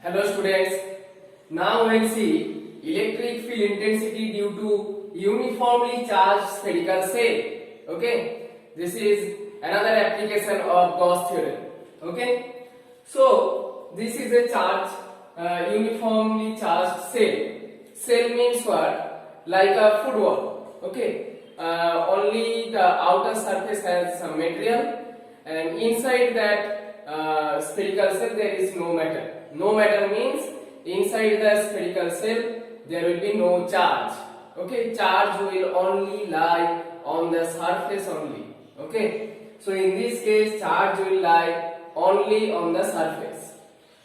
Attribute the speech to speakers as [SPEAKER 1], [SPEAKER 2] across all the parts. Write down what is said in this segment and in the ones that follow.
[SPEAKER 1] Hello students. Now we'll see electric field intensity due to uniformly charged spherical cell. Okay. This is another application of Gauss theorem. Okay. So this is a uniformly charged cell. Cell means what? Like a football. Okay. Only the outer surface has some material, and inside that spherical cell there is no matter. No matter means inside the spherical cell there will be no charge. Okay, charge will only lie on the surface only. Okay, so in this case charge will lie only on the surface.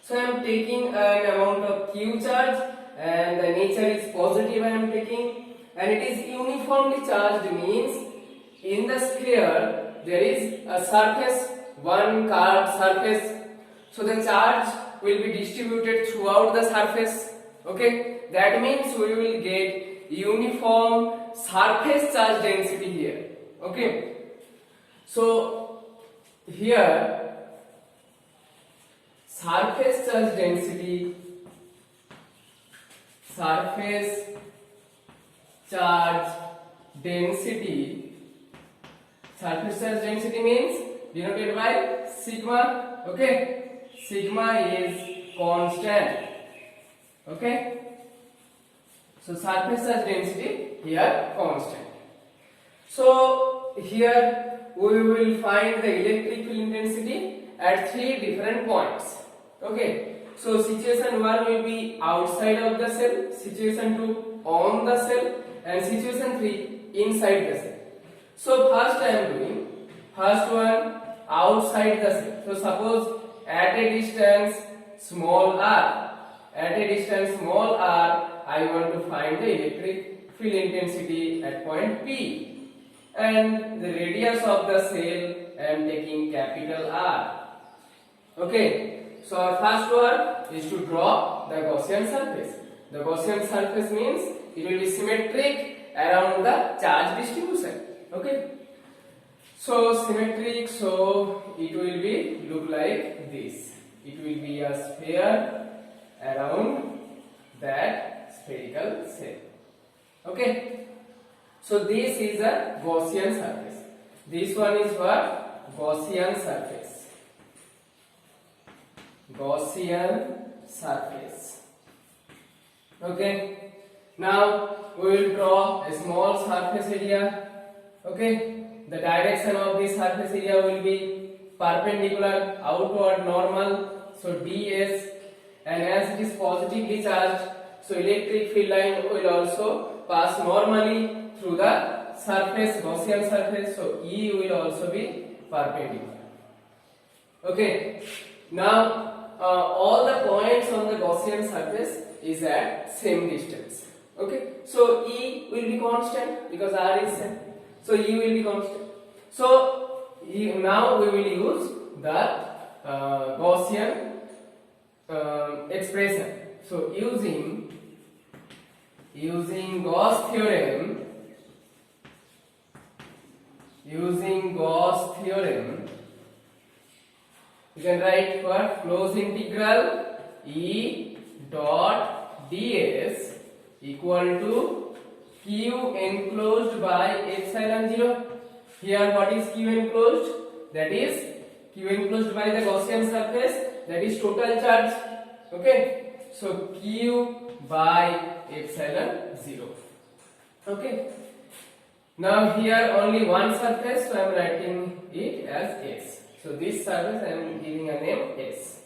[SPEAKER 1] So I am taking an amount of q charge and the nature is positive. I am taking, and it is uniformly charged means in the sphere there is a surface, one curved surface. So the charge will be distributed throughout the surface. Okay, that means we will get uniform surface charge density here. Okay, so here surface charge density means denoted by sigma. Okay, sigma is constant. Okay, so surface charge density here constant. So here we will find the electric field intensity at three different points. Okay, so situation 1 will be outside of the cell, situation 2 on the cell, and situation 3 inside the cell. So first I am doing first one outside the cell. So suppose at a distance small r, I want to find the electric field intensity at point P, and the radius of the cell I am taking capital R. Okay, so our first work is to draw the Gaussian surface. The Gaussian surface means it will be symmetric around the charge distribution. Okay, so symmetric, so it will be look like this. It will be a sphere around that spherical cell. Okay, so this is a Gaussian surface. This one is what? Gaussian surface. Okay, now we will draw a small surface area. Okay, the direction of this surface area will be perpendicular outward normal, so ds, and as it is positively charged, so electric field line will also pass normally through the surface, Gaussian surface, so E will also be perpendicular. Okay, now all the points on the Gaussian surface is at same distance. Okay, so E will be constant because R is same, so E will be constant. So now we will use the Gaussian expression. So using Gauss theorem, you can write what? Closed integral E dot ds equal to q enclosed by epsilon 0. Here what is q enclosed? That is q enclosed by the Gaussian surface, that is total charge. Okay, so q by epsilon 0. Okay, now here only one surface, so I am writing it as S. So this surface I am giving a name S.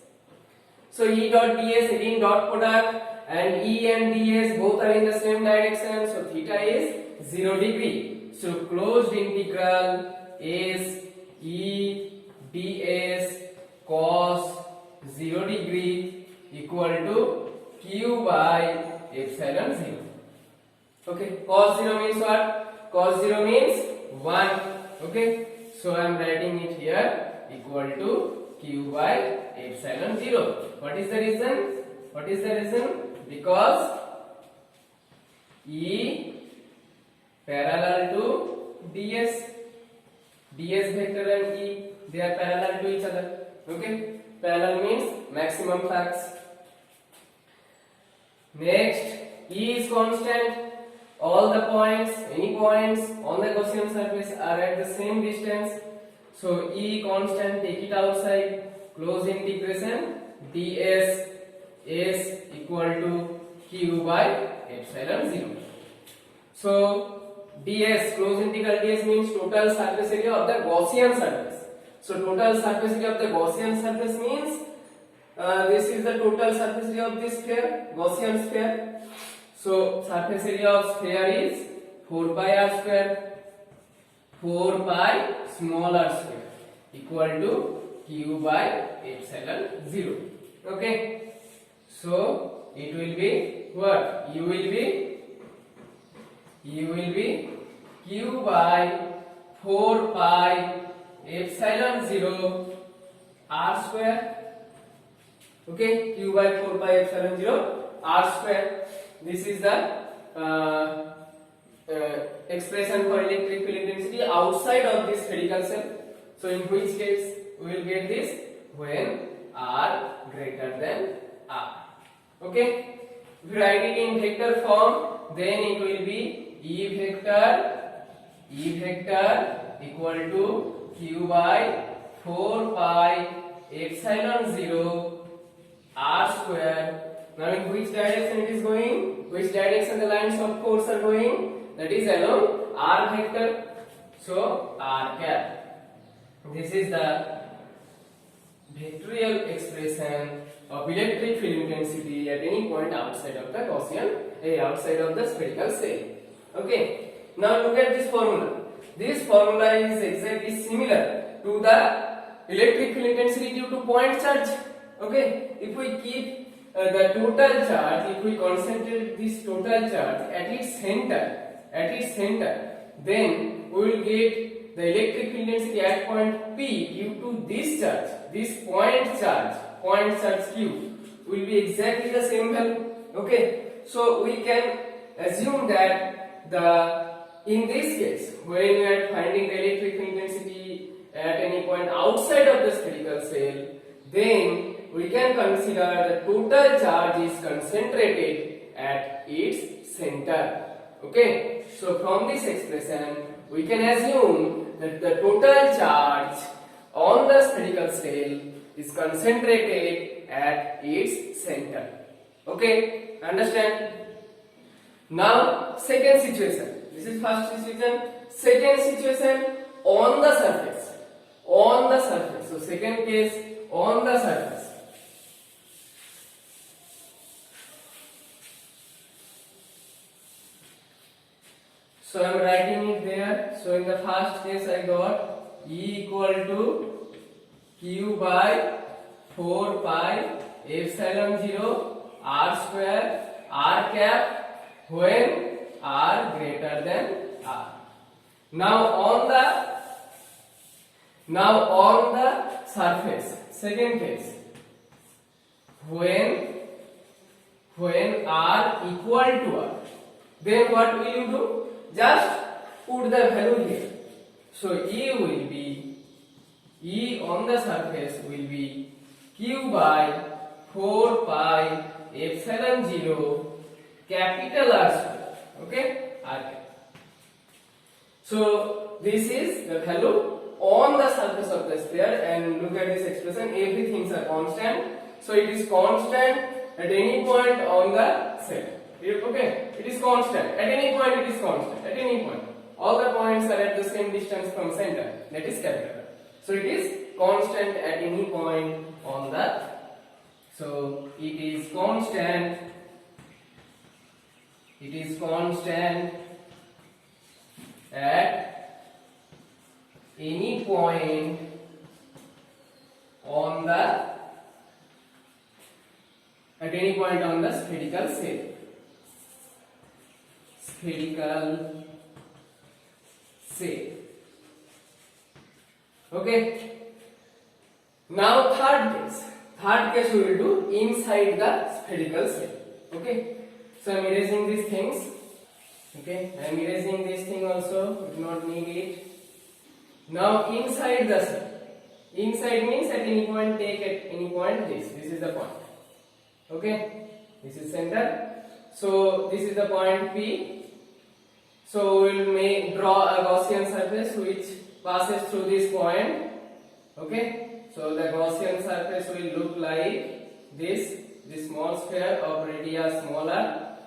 [SPEAKER 1] So E dot ds again dot product, and E and ds both are in the same direction, so theta is 0 degree. So closed integral S E ds cos 0 degree equal to q by epsilon 0. Okay, cos 0 means what? Cos 0 means 1. Okay, so I am writing it here equal to q by epsilon 0. What is the reason? Because E parallel to ds vector and E, they are parallel to each other. Okay, parallel means maximum flux. Next, E is constant. All the points, any points on the Gaussian surface are at the same distance. So E constant, take it outside. Close integration ds is equal to q by epsilon 0. So ds, close integral ds means total surface area of the Gaussian surface. So total surface area of the Gaussian surface means this is the total surface area of this sphere, Gaussian sphere. So surface area of sphere is 4 pi r square, 4 pi small r square equal to q by epsilon 0. Okay, so it will be what? U will be q by 4 pi epsilon 0 r square. Okay, q by 4 pi epsilon 0 r square. This is the expression for electric field intensity outside of this spherical cell. So in which case we will get this when r greater than r. Okay, if you write it in vector form, then it will be E vector equal to q by 4 pi epsilon 0 r square. Now in which direction it is going? Which direction the lines of force are going? That is along r vector. So r cap. This is the vectorial expression of electric field intensity at any point outside of the Gaussian, outside of the spherical cell. Okay. Now look at this formula. This formula is exactly similar to the electric field intensity due to point charge. Okay. If we keep the total charge, if we concentrate this total charge at its center, then we will get the electric field intensity at point P due to this charge, this point charge Q will be exactly the same value. Okay, so we can assume that in this case, when we are finding the electric field intensity at any point outside of the spherical cell, then we can consider the total charge is concentrated at its center. Okay, so from this expression we can assume that the total charge on the spherical cell is concentrated at its center. Okay, understand? Now second situation. This is first situation. Second situation, on the surface. So second case, on the surface. So I am writing it there. So in the first case I got E equal to q by 4 pi epsilon 0 r square r cap when r greater than r. Now on the surface, second case, when r equal to r, then what will you do? Just put the value here. So E on the surface will be q by 4 pi epsilon 0 capital R square. Okay, R cap. So this is the value on the surface of the sphere, and look at this expression, everything is constant. So it is constant at any point on the cell. Okay, it is constant at any point. It is constant at any point. All the points are at the same distance from center. That is capital R. So it is constant at any point on the. So it is constant. It is constant at any point on the spherical cell. Spherical cell. Okay. Now third case we will do inside the spherical cell. Okay. So I am erasing these things. Okay, I am erasing this thing also. We do not need it. Now inside the cell. Inside means at any point, take at any point this. This is the point. Okay, this is center. So this is the point P. So we will draw a Gaussian surface which passes through this point. Okay. So the Gaussian surface will look like this small sphere of radius small r,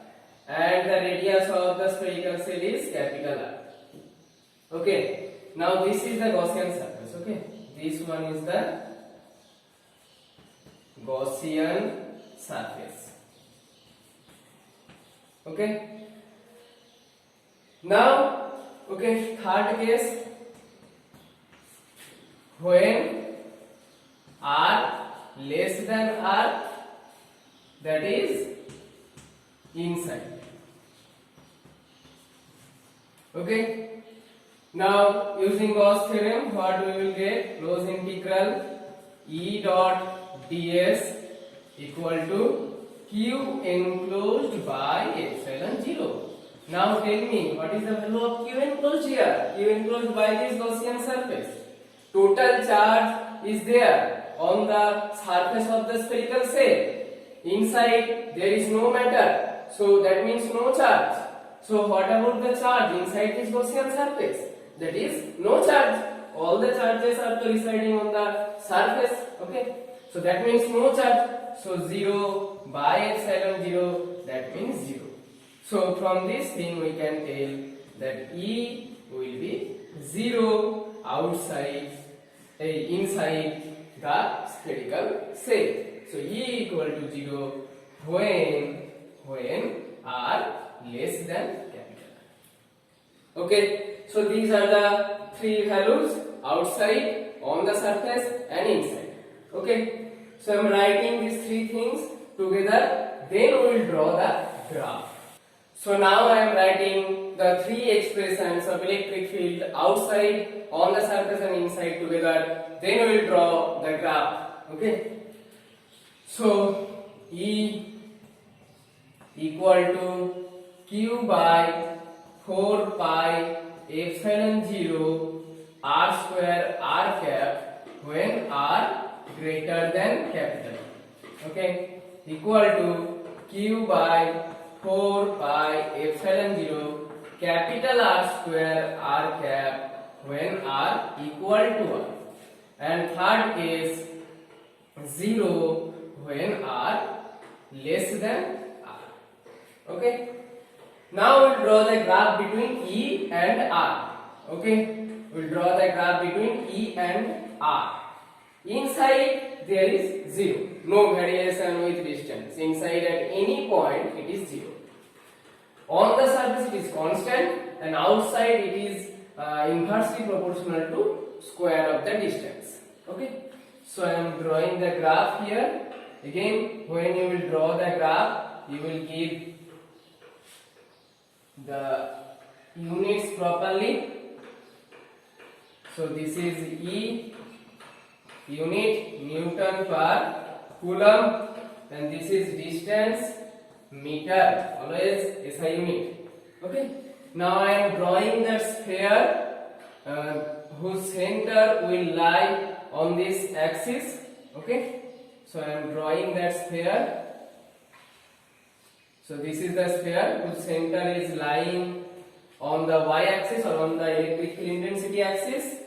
[SPEAKER 1] and the radius of the spherical shell is capital R. Okay. Now this is the Gaussian surface. Okay. This one is the Gaussian surface. Okay. Now, okay, third case, when r less than r, that is inside. Okay. Now using Gauss theorem, what we will get? Close integral E dot ds equal to q enclosed by epsilon 0. Now tell me, what is the value of q enclosed here? Q enclosed by this Gaussian surface. Total charge is there on the surface of the spherical shell. Inside there is no matter, so that means no charge. So what about the charge inside this Gaussian surface? That is no charge. All the charges are residing on the surface. Okay. So that means no charge. So 0 by epsilon 0, that means 0. So from this thing we can tell that E will be 0 inside the spherical shell. So E equal to 0 when R less than capital R. Okay. So these are the three values: outside, on the surface, and inside. Okay. So I am writing these three things together. Then we will draw the graph. So now I am writing the three expressions of electric field outside, on the surface, and inside together. Then we will draw the graph. Okay. So E equal to Q by 4 pi epsilon 0 r square r cap when r greater than capital. Okay. Equal to Q by 4 pi epsilon 0 capital R square r cap when r equal to 1. And third case, 0 when r less than r. Okay. Now we'll draw the graph between E and R. Okay. We'll draw the graph between E and R. Inside there is 0. No variation with distance. Inside at any point it is 0. On the surface it is constant, and outside it is inversely proportional to square of the distance. Okay. So I am drawing the graph here. Again, when you will draw the graph, you will give the units properly. So this is E unit Newton per Coulomb, and this is distance meter, always SI unit. Okay. Now I am drawing the sphere whose center will lie on this axis. Okay. So I am drawing that sphere. So this is the sphere whose center is lying on the y-axis or on the electric field intensity axis.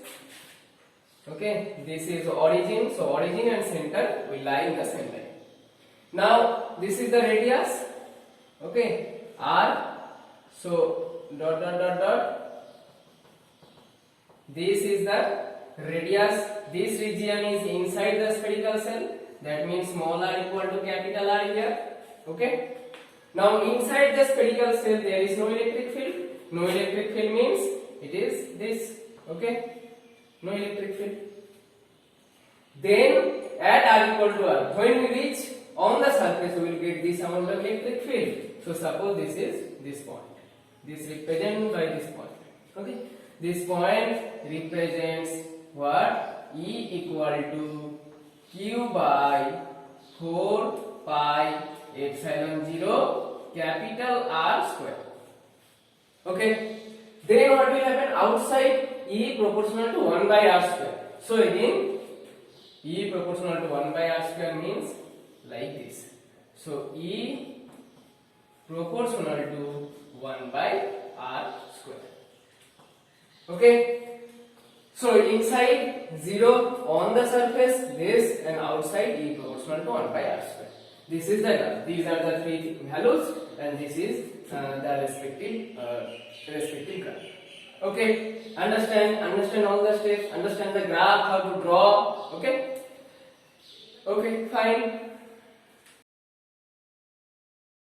[SPEAKER 1] Okay, this is origin. So origin and center will lie in the same line. Now this is the radius. Okay, r. So dot dot dot dot. This is the radius. This region is inside the spherical shell. That means small r equal to capital R here. Okay. Now inside the spherical shell there is no electric field. No electric field means it is this. Okay. No electric field. Then at r equal to r, when we reach on the surface we will get this amount of electric field. So suppose this is this point. This represented by this point. Okay. This point represents what? E equal to Q by 4 pi epsilon 0 capital R square. Okay. Then what will happen? Outside E proportional to 1 by R square. So again E proportional to 1 by R square means like this. So E proportional to 1 by r square. Okay, so inside 0 on the surface this, and outside E proportional to 1 by r square. This is the graph. These are the three values, and this is the respective graph. Okay, understand all the steps, understand the graph, how to draw. Okay, fine.